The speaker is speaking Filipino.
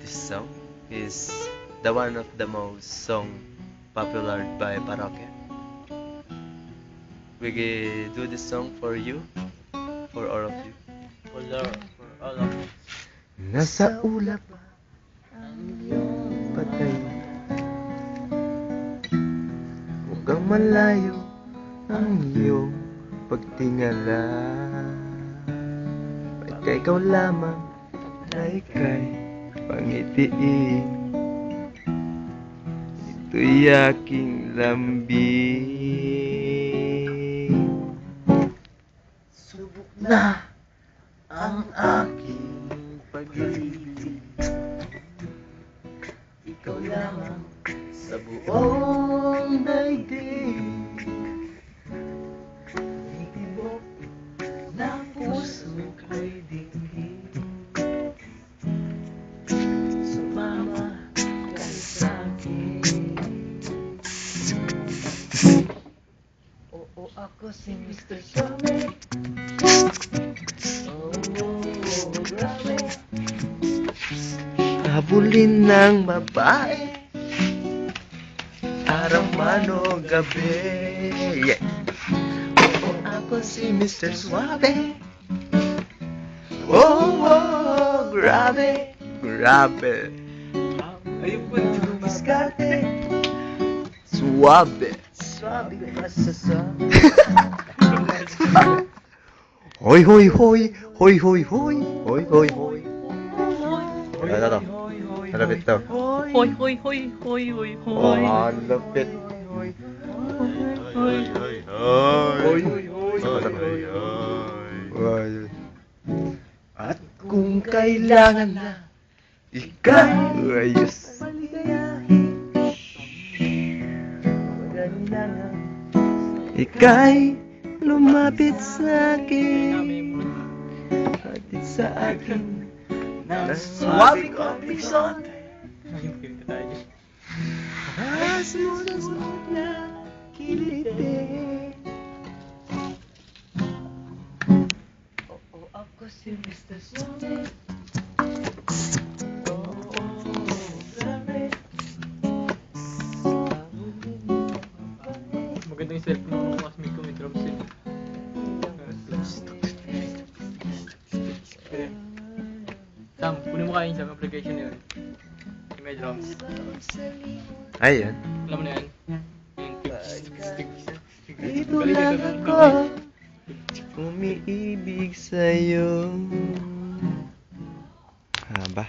This song is the one of the most song popular by Parokya. We do this song for you, for all of you. For all of us. Nasa ulap patay, huwag kang malayo ang iyong pagtingala. Pagka ikaw lamang na ika'y pangitiin, ito'y aking lambing. Subok na ang aking pag-ibig, ikaw lamang sa buong daigdig. Itibok ng puso ko'y dinggin, sumama ka sa'kin. Oo, ako si Mr. Summit. Habulin ng babae, araw man o gabi. Yeah. Oo, ako si Mr. Suave. Oh, grabe, grabe. Ayun po yung diskarte. Suave, suave ka sa sabi. Hoy, hoy, hoy, hoy, hoy, hoy, hoy, hoy, hoy. Ano to? Ang lapit to. Hoy, hoy, hoy, hoy, hoy, Oh, hoy. ang lapit. Hoy, hoy, hoy. Hoy. At kung kailangan na ikaw ayos, ika'y lumapit sa akin, hatid sa akin ng suwabe conviction. Smooth na kiliti. Oo, ako si Mr. Summit. Oo, grabe. Maganda yung cellphone ng classmate ko, may drums yun. Sam, kunin mo kaya yung Sam application na yun. Yung may drums. Ayun. Alam mo na yan? Dito lang ako umiibig sa'yo.